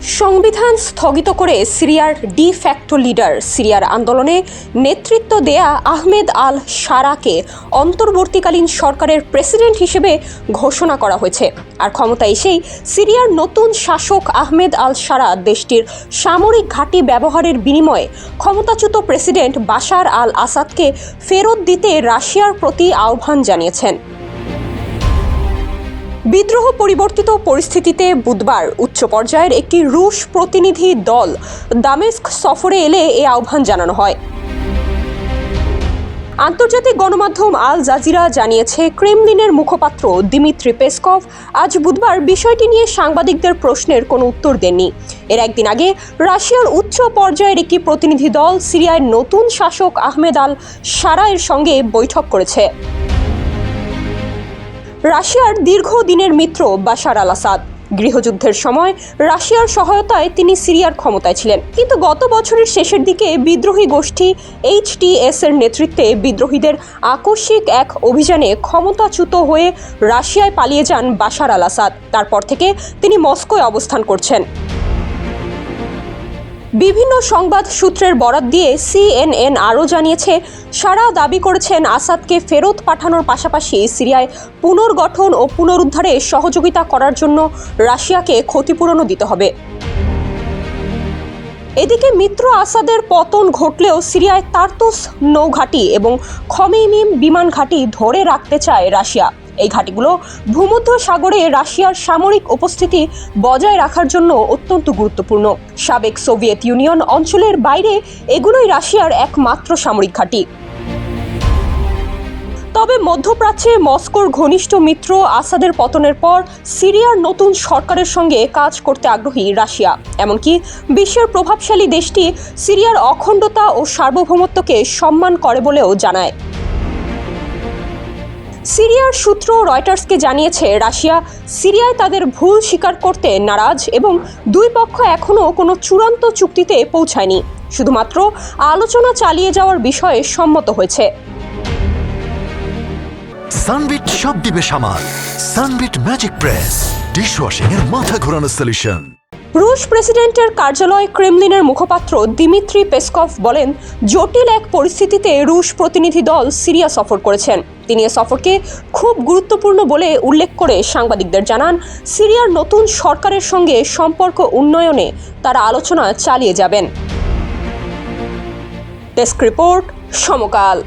সংবিধান স্থগিত করে সিরিয়ার ডি ফ্যাক্টো লিডার সিরিয়ার আন্দোলনে নেতৃত্ব দেয়া আহমেদ আল শারাকে অন্তর্বর্তীকালীন সরকারের প্রেসিডেন্ট হিসেবে ঘোষণা করা হয়েছে। আর ক্ষমতায় এসেই সিরিয়ার নতুন শাসক আহমেদ আল শারা দেশটির সামরিক ঘাঁটি ব্যবহারের বিনিময়ে ক্ষমতাচ্যুত প্রেসিডেন্ট বাশার আল আসাদকে ফেরত দিতে রাশিয়ার প্রতি আহ্বান জানিয়েছেন। বিদ্রোহ পরিবর্তিত পরিস্থিতিতে বুধবার উচ্চ পর্যায়ের একটি রুশ প্রতিনিধি দল দামেস্ক সফরে এলে এই আহ্বান জানানো হয়। আন্তর্জাতিক গণমাধ্যম আল জাজিরা জানিয়েছে, ক্রেমলিনের মুখপাত্র দিমিত্রি পেসকভ আজ বুধবার বিষয়টি নিয়ে সাংবাদিকদের প্রশ্নের কোনো উত্তর দেননি। এর একদিন আগে রাশিয়ার উচ্চ পর্যায়ের একটি প্রতিনিধি দল সিরিয়ার নতুন শাসক আহমেদ আল শারায়ের সঙ্গে বৈঠক করেছে। রাশিয়ার দীর্ঘদিনের মিত্র বাশার আল আসাদ গৃহযুদ্ধের সময় রাশিয়ার সহায়তায় তিনি সিরিয়ার ক্ষমতায় ছিলেন, কিন্তু গত বছরের শেষের দিকে বিদ্রোহী গোষ্ঠী HTS এর নেতৃত্বে বিদ্রোহীদের আকস্মিক এক অভিযানে ক্ষমতাচ্যুত হয়ে রাশিয়ায় পালিয়ে যান বাশার আল আসাদ। তারপর থেকে তিনি মস্কোয় অবস্থান করছেন। বিভিন্ন সংবাদ সূত্রের বরাত দিয়ে CNN আরও জানিয়েছে, শারা দাবি করেছেন আসাদকে ফেরত পাঠানোর পাশাপাশি সিরিয়ায় পুনর্গঠন ও পুনরুদ্ধারে সহযোগিতা করার জন্য রাশিয়াকে ক্ষতিপূরণও দিতে হবে। এদিকে মিত্র আসাদের পতন ঘটলেও সিরিয়ায় তার্তুস নৌঘাঁটি এবং খমেইমিম বিমান ঘাঁটি ধরে রাখতে চায় রাশিয়া। এই ঘাঁটিগুলো ভূমধ্য সাগরে রাশিয়ার সামরিক উপস্থিতি বজায় রাখার জন্য অত্যন্ত গুরুত্বপূর্ণ। সাবেক সোভিয়েত ইউনিয়ন অঞ্চলের বাইরে এগুলোই রাশিয়ার একমাত্র সামরিক ঘাঁটি। তবে মধ্যপ্রাচ্যে মস্কোর ঘনিষ্ঠ মিত্র আসাদের পতনের পর সিরিয়ার নতুন সরকারের সঙ্গে কাজ করতে আগ্রহী রাশিয়া। এমনকি বিশ্বের প্রভাবশালী দেশটি সিরিয়ার অখণ্ডতা ও সার্বভৌমত্বকে সম্মান করে বলেও জানায়। সিরিয়ার সূত্র রয়টার্সকে জানিয়েছে, রাশিয়া সিরিয়ায় তাদের ভুল স্বীকার করতে নারাজ এবং দুই পক্ষ এখনও কোনো চূড়ান্ত চুক্তিতে পৌঁছায়নি, শুধুমাত্র আলোচনা চালিয়ে যাওয়ার বিষয়ে সম্মত হয়েছে। সানবিট সব দিবে সামাল। সানবিট ম্যাজিক প্রেস ডিশওয়াশিং এর মাথা ঘোরানো সলিউশন। রুশ প্রেসিডেন্টের কার্যালয় ক্রেমলিনের মুখপাত্র দিমিত্রি পেসকভ বলেন, জটিল এক পরিস্থিতিতে রুশ প্রতিনিধি দল সিরিয়া সফর করেছেন। তিনি এ সফরকে খুব গুরুত্বপূর্ণ বলে উল্লেখ করে সাংবাদিকদের জানান, সিরিয়ার নতুন সরকারের সঙ্গে সম্পর্ক উন্নয়নে তারা আলোচনা চালিয়ে যাবেন। ডেস্ক রিপোর্ট, সমকাল।